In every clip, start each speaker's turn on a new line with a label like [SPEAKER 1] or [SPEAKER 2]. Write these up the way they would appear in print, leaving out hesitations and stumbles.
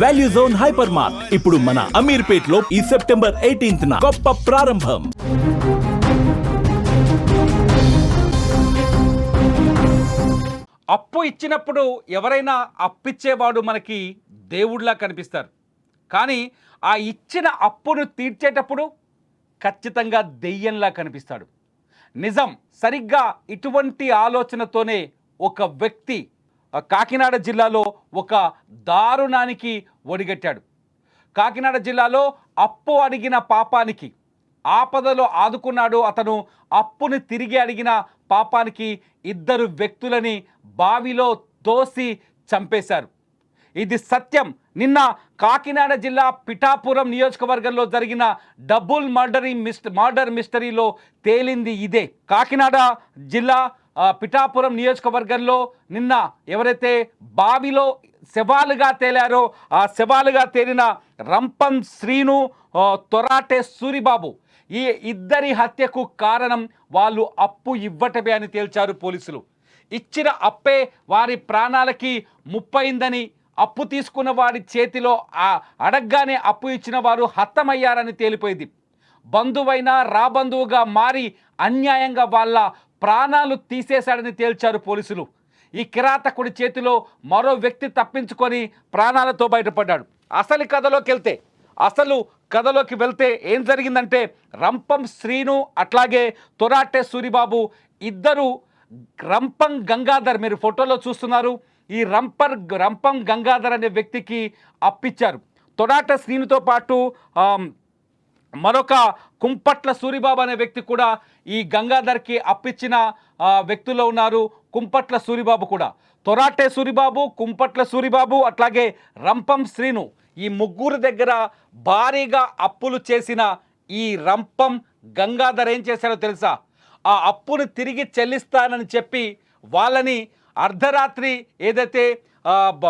[SPEAKER 1] Value zone hyper mart ఇప్పుడు మన అమీర్పేట్ లో ఈ సెప్టెంబర్ 18న గొప్ప ప్రారంభం.
[SPEAKER 2] అప్పు ఇచ్చినప్పుడు ఎవరైనా అప్పిచ్చేవాడు మనకి దేవుడిలా కనిపిస్తారు. కానీ ఆ ఇచ్చిన అప్పును తీర్చేటప్పుడు ఖచ్చితంగా దెయ్యంలా కనిపిస్తాడు. నిజం, సరిగ్గా ఇటువంటి ఆలోచనతోనే ఒక వ్యక్తి కాకినాడ జిల్లాలో ఒక దారుణానికి ఒడిగట్టాడు. కాకినాడ జిల్లాలో అప్పు అడిగిన పాపానికి, ఆపదలో ఆదుకున్నాడు అతను, అప్పుని తిరిగి అడిగిన పాపానికి ఇద్దరు వ్యక్తులని బావిలో తోసి చంపేశారు. ఇది సత్యం. నిన్న కాకినాడ జిల్లా పిఠాపురం నియోజకవర్గంలో జరిగిన డబుల్ మర్డర్ మిస్టరీలో తేలింది ఇదే. కాకినాడ జిల్లా పిఠాపురం నియోజకవర్గంలో నిన్న ఎవరైతే బావిలో శవాలుగా తేలారో ఆ శవాలుగా తేలిన రంపం శ్రీను, తొరాటే సూరిబాబు, ఈ ఇద్దరి హత్యకు కారణం వాళ్ళు అప్పు ఇవ్వటమే అని తేల్చారు పోలీసులు. ఇచ్చిన అప్పే వారి ప్రాణాలకి ముప్పైందని, అప్పు తీసుకున్న వారి చేతిలో అడగ్గానే అప్పు ఇచ్చిన వారు హతమయ్యారని తేలిపోయింది. బంధువైనా రాబంధువుగా మారి అన్యాయంగా వాళ్ళ ప్రాణాలు తీసేశాడని తేల్చారు పోలీసులు. ఈ కిరాతకుడి చేతిలో మరో వ్యక్తి తప్పించుకొని ప్రాణాలతో బయటపడ్డాడు. అసలు కథలోకి వెళ్తే ఏం జరిగిందంటే, రంపం శ్రీను అట్లాగే తొరాటే సూరిబాబు ఇద్దరు రంపం గంగాధర్, మీరు ఫోటోలో చూస్తున్నారు, ఈ రంపం గంగాధర్ అనే వ్యక్తికి అప్పిచ్చారు. తొరాటే శ్రీనుతో పాటు మరొక కుంపట్ల సూరిబాబు అనే వ్యక్తి కూడా ఈ గంగాధర్కి అప్పిచ్చిన వ్యక్తుల్లో ఉన్నారు. కుంపట్ల సూరిబాబు కూడా, తొరాటే సూరిబాబు, కుంపట్ల సూరిబాబు అట్లాగే రంపం శ్రీను, ఈ ముగ్గురు దగ్గర భారీగా అప్పులు చేసిన ఈ రంపం గంగాధర్ ఏం చేశాడో తెలుసా? ఆ అప్పును తిరిగి చెల్లిస్తానని చెప్పి వాళ్ళని అర్ధరాత్రి ఏదైతే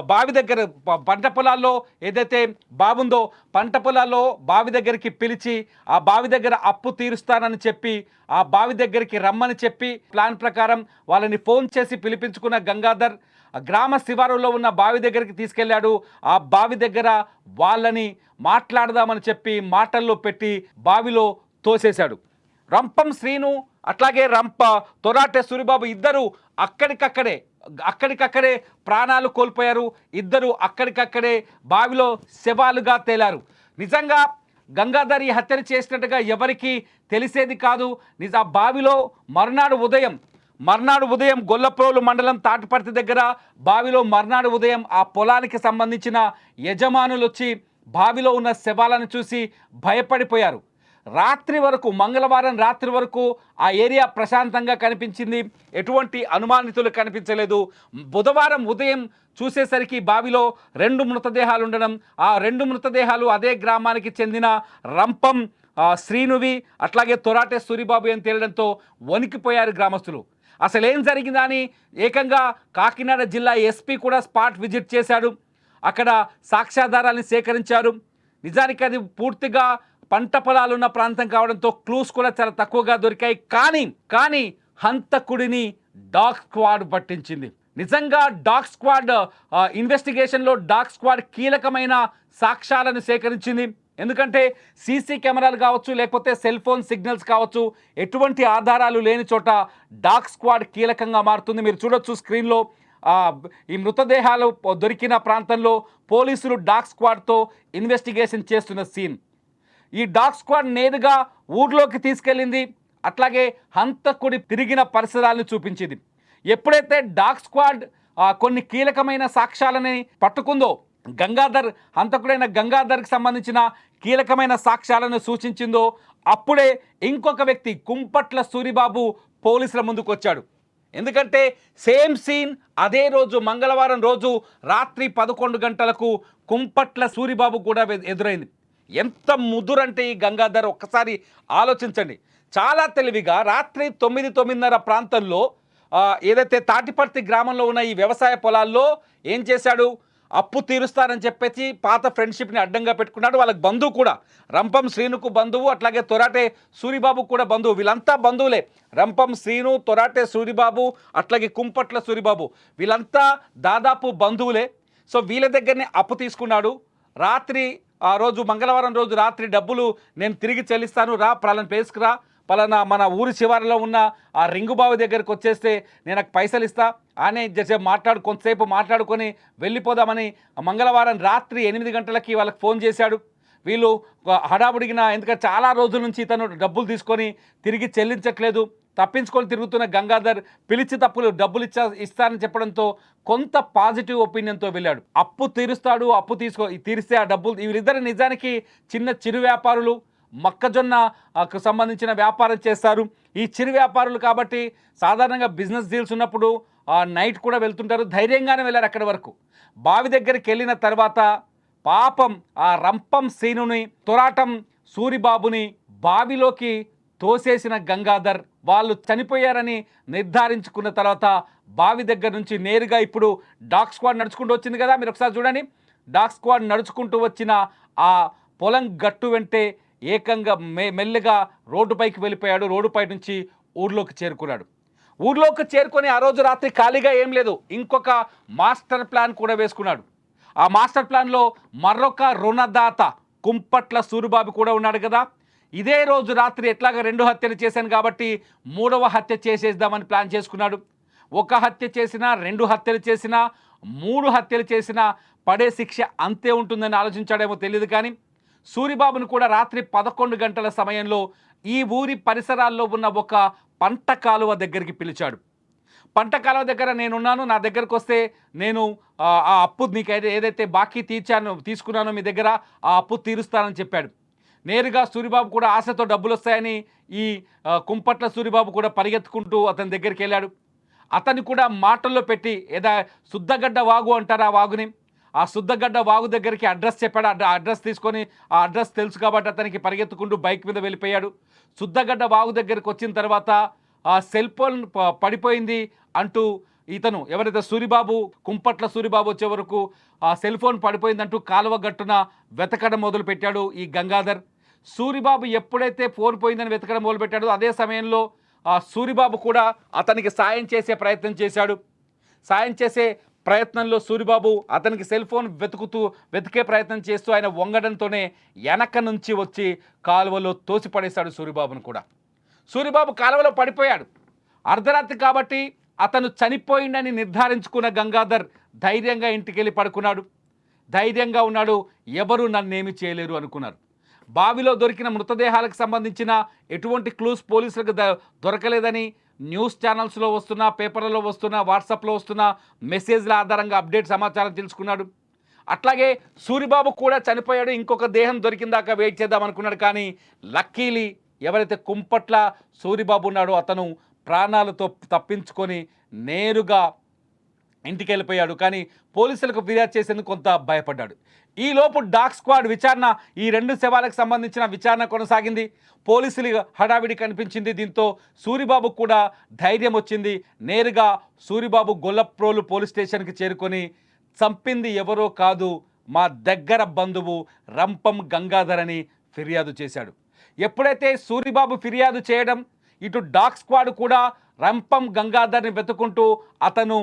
[SPEAKER 2] బావి దగ్గర పంట పొలాల్లో ఏదైతే బాగుందో పంట పొలాల్లో బావి దగ్గరికి పిలిచి ఆ బావి దగ్గర అప్పు తీరుస్తానని చెప్పి ఆ బావి దగ్గరికి రమ్మని చెప్పి ప్లాన్ ప్రకారం వాళ్ళని ఫోన్ చేసి పిలిపించుకున్న గంగాధర్ గ్రామ శివారులో ఉన్న బావి దగ్గరికి తీసుకెళ్లాడు. ఆ బావి దగ్గర వాళ్ళని మాట్లాడదామని చెప్పి మాటల్లో పెట్టి బావిలో తోసేశాడు. రంపం శ్రీను అట్లాగే తొరాటే సూరిబాబు ఇద్దరు అక్కడికక్కడే ప్రాణాలు కోల్పోయారు. ఇద్దరు అక్కడికక్కడే బావిలో శవాలుగా తేలారు. నిజంగా గంగాధర్ ఈ హత్యను చేసినట్టుగా ఎవరికి తెలిసేది కాదు. ఆ బావిలో మర్నాడు ఉదయం గొల్లప్రోలు మండలం తాటిపర్తి దగ్గర బావిలో మర్నాడు ఉదయం ఆ పొలానికి సంబంధించిన యజమానులు వచ్చి బావిలో ఉన్న శవాలను చూసి భయపడిపోయారు. మంగళవారం రాత్రి వరకు ఆ ఏరియా ప్రశాంతంగా కనిపించింది. ఎటువంటి అనుమానితులు కనిపించలేదు. బుధవారం ఉదయం చూసేసరికి బావిలో 2 మృతదేహాలు ఉండడం, ఆ 2 మృతదేహాలు అదే గ్రామానికి చెందిన రంపం శ్రీనువి అట్లాగే తొరాటే సూరిబాబు అని తేలడంతో వణికిపోయారు గ్రామస్తులు. అసలు ఏం జరిగిందని ఏకంగా కాకినాడ జిల్లా ఎస్పీ కూడా స్పాట్ విజిట్ చేశాడు. అక్కడ సాక్ష్యాధారాలను సేకరించారు. నిజానికి అది పూర్తిగా పంట పొలాలున్న ప్రాంతం కావడంతో క్లూస్ కూడా చాలా తక్కువగా దొరికాయి. కానీ హంతకుడిని డాగ్ స్క్వాడ్ పట్టించింది. నిజంగా డాగ్ స్క్వాడ్ ఇన్వెస్టిగేషన్లో డాగ్ స్క్వాడ్ కీలకమైన సాక్ష్యాలను సేకరించింది. ఎందుకంటే సీసీ కెమెరాలు కావచ్చు, లేకపోతే సెల్ ఫోన్ సిగ్నల్స్ కావచ్చు, ఎటువంటి ఆధారాలు లేని చోట డాగ్ స్క్వాడ్ కీలకంగా మారుతుంది. మీరు చూడొచ్చు స్క్రీన్లో ఈ మృతదేహాలు దొరికిన ప్రాంతంలో పోలీసులు డాగ్ స్క్వాడ్తో ఇన్వెస్టిగేషన్ చేస్తున్న సీన్. ఈ డాగ్ స్క్వాడ్ నేరుగా ఊర్లోకి తీసుకెళ్ళింది. అట్లాగే హంతకుడి తిరిగిన పరిసరాలను చూపించింది. ఎప్పుడైతే డాగ్ స్క్వాడ్ కొన్ని కీలకమైన సాక్ష్యాలని పట్టుకుందో, హంతకుడైన గంగాధర్కి సంబంధించిన కీలకమైన సాక్ష్యాలను సూచించిందో, అప్పుడే ఇంకొక వ్యక్తి కుంపట్ల సూరిబాబు పోలీసుల ముందుకు వచ్చాడు. ఎందుకంటే సేమ్ సీన్ అదే రోజు మంగళవారం రోజు రాత్రి 11 గంటలకు కుంపట్ల సూరిబాబు కూడా ఎదురైంది. ఎంత ముదురంటే ఈ గంగాధర్, ఒక్కసారి ఆలోచించండి. చాలా తెలివిగా రాత్రి 9-9:30 ప్రాంతంలో ఏదైతే తాటిపర్తి గ్రామంలో ఉన్న ఈ వ్యవసాయ పొలాల్లో ఏం చేశాడు, అప్పు తీరుస్తారని చెప్పేసి పాత ఫ్రెండ్షిప్ని అడ్డంగా పెట్టుకున్నాడు. వాళ్ళకి బంధువు కూడా, రంపం శ్రీనుకు బంధువు, అట్లాగే తొరాటే సూరిబాబు కూడా బంధువు. వీళ్ళంతా బంధువులే. రంపం శ్రీను, తొరాటే సూరిబాబు అట్లాగే కుంపట్ల సూరిబాబు వీళ్ళంతా దాదాపు బంధువులే. సో వీళ్ళ దగ్గరనే అప్పు తీసుకున్నాడు. రాత్రి ఆ రోజు మంగళవారం రోజు రాత్రి డబ్బులు నేను తిరిగి చెల్లిస్తాను, రా పలానా ప్లేస్కి రా, పలానా మన ఊరి చివరిలో ఉన్న ఆ రింగుబావి దగ్గరికి వచ్చేస్తే నేను నాకు పైసలు ఇస్తా అని కొంతసేపు మాట్లాడుకొని వెళ్ళిపోదామని మంగళవారం రాత్రి 8 గంటలకి వాళ్ళకి ఫోన్ చేశాడు. వీళ్ళు హడావుడిగిన, ఎందుకంటే చాలా రోజుల నుంచి ఇతను డబ్బులు తీసుకొని తిరిగి చెల్లించట్లేదు, తప్పించుకొని తిరుగుతున్న గంగాధర్ పిలిచి డబ్బులు ఇస్తానని చెప్పడంతో కొంత పాజిటివ్ ఒపీనియన్తో వెళ్ళాడు. అప్పు తీరిస్తే ఆ డబ్బులు, వీళ్ళిద్దరు నిజానికి చిన్న చిరు వ్యాపారులు, మొక్కజొన్నకు సంబంధించిన వ్యాపారం చేస్తారు. ఈ చిరు వ్యాపారులు కాబట్టి సాధారణంగా బిజినెస్ డీల్స్ ఉన్నప్పుడు నైట్ కూడా వెళ్తుంటారు. ధైర్యంగానే వెళ్ళారు అక్కడి వరకు. బావి దగ్గరికి వెళ్ళిన తర్వాత పాపం ఆ రంపం సీనుని, తొరాటం సూరిబాబుని బావిలోకి తోసేసిన గంగాధర్ వాళ్ళు చనిపోయారని నిర్ధారించుకున్న తర్వాత బావి దగ్గర నుంచి నేరుగా ఇప్పుడు డాగ్ స్క్వాడ్ నడుచుకుంటూ వచ్చింది కదా, మీరు ఒకసారి చూడండి. డాగ్ స్క్వాడ్ నడుచుకుంటూ వచ్చిన ఆ పొలం గట్టు వెంటే ఏకంగా మెల్లగా రోడ్డుపైకి వెళ్ళిపోయాడు. రోడ్డుపై నుంచి ఊర్లోకి చేరుకున్నాడు. ఊర్లోకి చేరుకొని ఆ రోజు రాత్రి ఖాళీగా ఏం లేదు, ఇంకొక మాస్టర్ ప్లాన్ కూడా వేసుకున్నాడు. ఆ మాస్టర్ ప్లాన్లో మరొక రుణదాత కుంపట్ల సూరిబాబు కూడా ఉన్నాడు కదా. ఇదే రోజు రాత్రి ఎట్లాగా 2 హత్యలు చేశాను కాబట్టి 3వ హత్య చేసేద్దామని ప్లాన్ చేసుకున్నాడు. 1 హత్య చేసినా, 2 హత్యలు చేసినా, 3 హత్యలు చేసినా పడే శిక్ష అంతే ఉంటుందని ఆలోచించాడేమో తెలియదు. కానీ సూరిబాబును కూడా రాత్రి 11 గంటల సమయంలో ఈ ఊరి పరిసరాల్లో ఉన్న ఒక పంట కాలువ దగ్గరికి పిలిచాడు. పంట కాలువ దగ్గర నేనున్నాను, నా దగ్గరకు వస్తే నేను ఆ అప్పు నీకు ఏదైతే బాకీ తీసుకున్నానో మీ దగ్గర ఆ అప్పు తీరుస్తానని చెప్పాడు. నేరుగా సూరిబాబు కూడా ఆశతో డబ్బులు వస్తాయని ఈ కుంపట్ల సూరిబాబు కూడా పరిగెత్తుకుంటూ అతని దగ్గరికి వెళ్ళాడు. అతన్ని కూడా మాటల్లో పెట్టి శుద్ధగడ్డ వాగు అంటారు ఆ వాగుని, ఆ శుద్ధగడ్డ వాగు దగ్గరికి అడ్రస్ చెప్పాడు. అడ్రస్ తీసుకొని ఆ అడ్రస్ తెలుసు కాబట్టి అతనికి పరిగెత్తుకుంటూ బైక్ మీద వెళ్ళిపోయాడు. శుద్ధగడ్డ వాగు దగ్గరికి వచ్చిన తర్వాత ఆ సెల్ ఫోన్ పడిపోయింది అంటూ ఇతను ఎవరైతే సూరిబాబు, కుంపట్ల సూరిబాబు వచ్చే వరకు ఆ సెల్ ఫోన్ పడిపోయిందంటూ కాలువ గట్టున వెతకడం మొదలుపెట్టాడు ఈ గంగాధర్. సూరిబాబు ఎప్పుడైతే ఫోన్ పోయిందని వెతకడం మొదలుపెట్టాడో అదే సమయంలో ఆ సూరిబాబు కూడా అతనికి సాయం చేసే ప్రయత్నం చేశాడు. సాయం చేసే ప్రయత్నంలో సూరిబాబు అతనికి సెల్ ఫోన్ వెతికే ప్రయత్నం చేస్తూ ఆయన వంగడంతోనే వెనక నుంచి వచ్చి కాలువలో తోసిపడేశాడు సూరిబాబును కూడా. సూరిబాబు కాలువలో పడిపోయాడు. అర్ధరాత్రి కాబట్టి అతను చనిపోయిందని నిర్ధారించుకున్న గంగాధర్ ధైర్యంగా ఇంటికి వెళ్ళి పడుకున్నాడు. ధైర్యంగా ఉన్నాడు, ఎవరు నన్నేమి చేయలేరు అనుకున్నారు. బావిలో దొరికిన మృతదేహాలకు సంబంధించిన ఎటువంటి క్లూస్ పోలీసులకు దొరకలేదని న్యూస్ ఛానల్స్లో వస్తున్న, పేపర్లలో వస్తున్న, వాట్సాప్లో వస్తున్న మెసేజ్ల ఆధారంగా అప్డేట్ సమాచారం తెలుసుకున్నాడు. అట్లాగే సూరిబాబు కూడా చనిపోయాడు, ఇంకొక దేహం దొరికిందాకా వెయిట్ చేద్దాం అనుకున్నాడు. కానీ లక్కీలీ ఎవరైతే కుంపట్ల సూరిబాబు ఉన్నాడో అతను ప్రాణాలతో తప్పించుకొని నేరుగా ఇంటికి వెళ్ళిపోయాడు. కానీ పోలీసులకు ఫిర్యాదు చేసేందుకు కొంత భయపడ్డాడు. ఈలోపు డాగ్ స్క్వాడ్ విచారణ, ఈ 2 శవాలకు సంబంధించిన విచారణ కొనసాగింది. పోలీసులు హడావిడి కనిపించింది. దీంతో సూరిబాబు కూడా ధైర్యం వచ్చింది. నేరుగా సూరిబాబు గొల్లప్రోలు పోలీస్ స్టేషన్కి చేరుకొని చంపింది ఎవరో కాదు, మా దగ్గర బంధువు రంపం గంగాధర్ అని ఫిర్యాదు చేశాడు. ఎప్పుడైతే సూరిబాబు ఫిర్యాదు చేయడం, ఇటు డాగ్ స్క్వాడ్ కూడా రంపం గంగాధర్ని వెతుకుంటూ అతను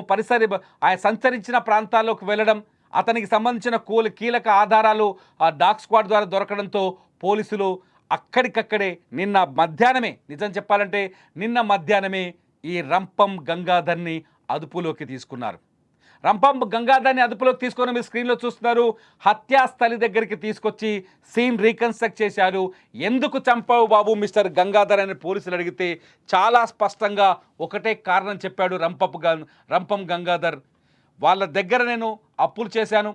[SPEAKER 2] ఆయన సంచరించిన ప్రాంతాల్లోకి వెళ్ళడం, అతనికి సంబంధించిన కీలక ఆధారాలు ఆ డాగ్ స్క్వాడ్ ద్వారా దొరకడంతో పోలీసులు అక్కడికక్కడే నిజం చెప్పాలంటే నిన్న మధ్యాహ్నమే ఈ రంపం గంగాధర్ని అదుపులోకి తీసుకున్నారు. రంపం గంగాధర్ని అదుపులోకి తీసుకొని మీరు స్క్రీన్లో చూస్తున్నారు. హత్యాస్థలి దగ్గరికి తీసుకొచ్చి సీన్ రీకన్స్ట్రక్ట్ చేశారు. ఎందుకు చంపావు బాబు మిస్టర్ గంగాధర్ అని పోలీసులు అడిగితే చాలా స్పష్టంగా ఒకటే కారణం చెప్పాడు రంపం గంగాధర్. వాళ్ళ దగ్గర నేను అప్పులు చేశాను,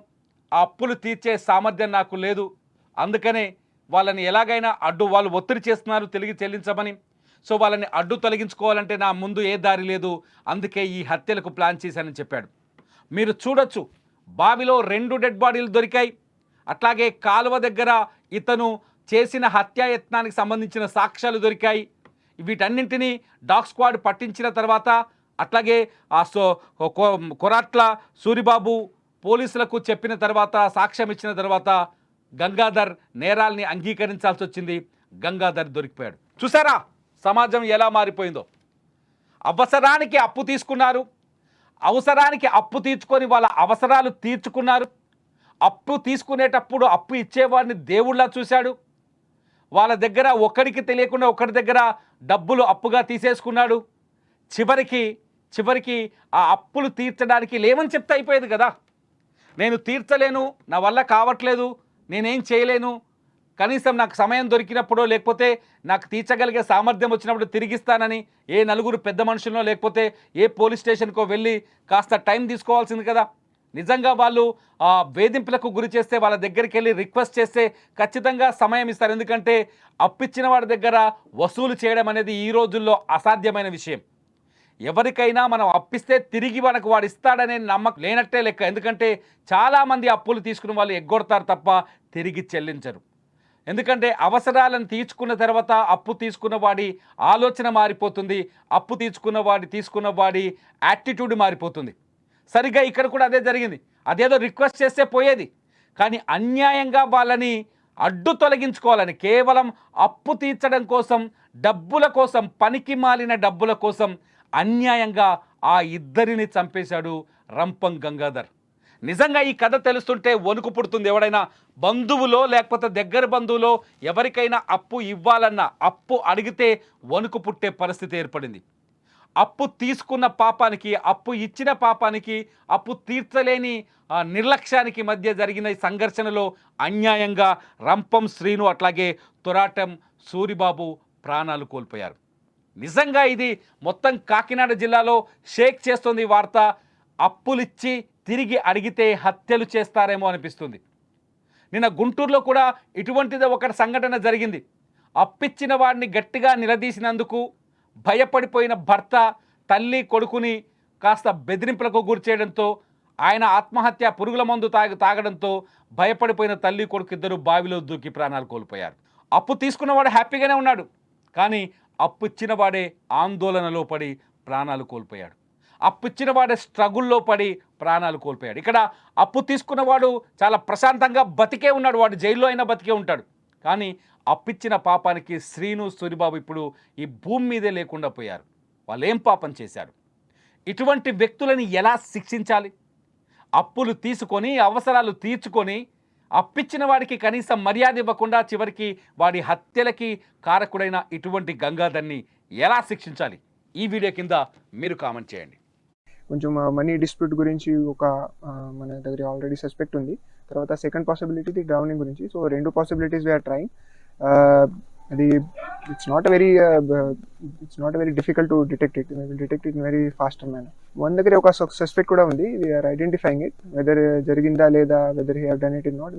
[SPEAKER 2] ఆ అప్పులు తీర్చే సామర్థ్యం నాకు లేదు, అందుకనే వాళ్ళని ఎలాగైనా వాళ్ళు ఒత్తిడి చేస్తున్నారు తిరిగి చెల్లించమని. సో వాళ్ళని అడ్డు తొలగించుకోవాలంటే నా ముందు ఏ దారి లేదు, అందుకే ఈ హత్యలకు ప్లాన్ చేశానని చెప్పాడు. మీరు చూడొచ్చు, బావిలో 2 డెడ్ బాడీలు దొరికాయి. అట్లాగే కాలువ దగ్గర ఇతను చేసిన హత్యాయత్నానికి సంబంధించిన సాక్ష్యాలు దొరికాయి. వీటన్నింటినీ డాగ్ స్క్వాడ్ పట్టించిన తర్వాత, అట్లాగే ఆ కొరాట్ల సూరిబాబు పోలీసులకు చెప్పిన తర్వాత, సాక్ష్యం ఇచ్చిన తర్వాత గంగాధర్ నేరాల్ని అంగీకరించాల్సి వచ్చింది. గంగాధర్ దొరికిపోయాడు. చూసారా సమాజం ఎలా మారిపోయిందో. అవసరానికి అప్పు తీసుకున్నారు, అవసరానికి అప్పు తీర్చుకొని వాళ్ళ అవసరాలు తీర్చుకున్నారు. అప్పు తీసుకునేటప్పుడు అప్పు ఇచ్చేవాడిని దేవుళ్ళ చూశాడు. వాళ్ళ దగ్గర ఒకరికి తెలియకుండా ఒకరి దగ్గర డబ్బులు అప్పుగా తీసేసుకున్నాడు. చివరికి ఆ అప్పులు తీర్చడానికి లేమని చెప్తే అయిపోయేది కదా. నేను తీర్చలేను, నా వల్ల కావట్లేదు, నేనేం చేయలేను, కనీసం నాకు సమయం దొరికినప్పుడో లేకపోతే నాకు తీర్చగలిగే సామర్థ్యం వచ్చినప్పుడు తిరిగిస్తానని ఏ నలుగురు పెద్ద మనుషులనో లేకపోతే ఏ పోలీస్ స్టేషన్కో వెళ్ళి కాస్త టైం తీసుకోవాల్సింది కదా. నిజంగా వాళ్ళు వేధింపులకు గురి చేస్తే వాళ్ళ దగ్గరికి వెళ్ళి రిక్వెస్ట్ చేస్తే ఖచ్చితంగా సమయం ఇస్తారు. ఎందుకంటే అప్పిచ్చిన వాడి దగ్గర వసూలు చేయడం అనేది ఈ రోజుల్లో అసాధ్యమైన విషయం. ఎవరికైనా మనం అప్పిస్తే తిరిగి మనకు వాడు ఇస్తాడనే నమ్మకం లేనట్టే లెక్క. ఎందుకంటే చాలామంది అప్పులు తీసుకుని వాళ్ళు ఎగ్గొడతారు తప్ప తిరిగి చెల్లించరు. ఎందుకంటే అవసరాలను తీర్చుకున్న తర్వాత అప్పు తీసుకున్న వాడి ఆలోచన మారిపోతుంది, అప్పు తీసుకున్న వాడి యాటిట్యూడ్ మారిపోతుంది. సరిగ్గా ఇక్కడ కూడా అదే జరిగింది. అదేదో రిక్వెస్ట్ చేస్తే పోయేది, కానీ అన్యాయంగా వాళ్ళని అడ్డు తొలగించుకోవాలని కేవలం అప్పు తీర్చడం కోసం, డబ్బుల కోసం, పనికి మాలిన డబ్బుల కోసం అన్యాయంగా ఆ ఇద్దరిని చంపేశాడు రంపం గంగాధర్. నిజంగా ఈ కథ తెలుస్తుంటే వణుకు పుడుతుంది. ఎవడైనా బంధువులో లేకపోతే దగ్గర బంధువులో ఎవరికైనా అప్పు ఇవ్వాలన్నా, అప్పు అడిగితే వణుకు పుట్టే పరిస్థితి ఏర్పడింది. అప్పు తీసుకున్న పాపానికి, అప్పు ఇచ్చిన పాపానికి, అప్పు తీర్చలేని నిర్లక్ష్యానికి మధ్య జరిగిన ఈ సంఘర్షణలో అన్యాయంగా రంపం శ్రీను అట్లాగే తొరాటం సూరిబాబు ప్రాణాలు కోల్పోయారు. నిజంగా ఇది మొత్తం కాకినాడ జిల్లాలో షేక్ చేస్తుంది ఈ వార్త. అప్పులిచ్చి తిరిగి అడిగితే హత్యలు చేస్తారేమో అనిపిస్తుంది. నిన్న గుంటూరులో కూడా ఇటువంటిదే ఒక సంఘటన జరిగింది. అప్పిచ్చిన వాడిని గట్టిగా నిలదీసినందుకు భయపడిపోయిన భర్త తల్లి కొడుకుని కాస్త బెదిరింపులకు గురి చేయడంతో ఆయన ఆత్మహత్య పురుగుల మందు తాగడంతో భయపడిపోయిన తల్లి కొడుకు ఇద్దరు బావిలో దూకి ప్రాణాలు కోల్పోయారు. అప్పు తీసుకున్నవాడు హ్యాపీగానే ఉన్నాడు, కానీ అప్పు ఇచ్చిన వాడే ఆందోళనలో పడి ప్రాణాలు కోల్పోయాడు. అప్పు ఇచ్చిన వాడే స్ట్రగుల్లో పడి ప్రాణాలు కోల్పోయాడు. ఇక్కడ అప్పు తీసుకున్నవాడు చాలా ప్రశాంతంగా బతికే ఉన్నాడు, వాడు జైల్లో అయినా బతికే ఉంటాడు. కానీ అప్పిచ్చిన పాపానికి శ్రీను సూరిబాబు ఇప్పుడు ఈ భూమి మీదే లేకుండా పోయారు. వాళ్ళు ఏం పాపం చేశారు? ఇటువంటి వ్యక్తులని ఎలా శిక్షించాలి? అప్పులు తీసుకొని అవసరాలు తీర్చుకొని అప్పిచ్చిన వాడికి కనీసం మర్యాద ఇవ్వకుండా చివరికి వాడి హత్యలకి కారకుడైన ఇటువంటి గంగాధర్ని ఎలా శిక్షించాలి? ఈ వీడియో కింద మీరు కామెంట్ చేయండి.
[SPEAKER 3] కొంచెం మనీ డిస్ప్యూట్ గురించి మన దగ్గర ఆల్రెడీ సస్పెక్ట్ ఉంది. తర్వాత సెకండ్ పాసిబిలిటీ డ్రౌనింగ్ గురించి. So 2 possibilities we are trying. అది it's not very difficult to detect it. Will detect it very faster manner. మన దగ్గర ఒక సస్పెక్ట్ కూడా ఉంది. వీఆర్ ఐడెంటిఫైయింగ్ ఇట్, వెదర్ జరిగిందా లేదా, whether he have done it in not.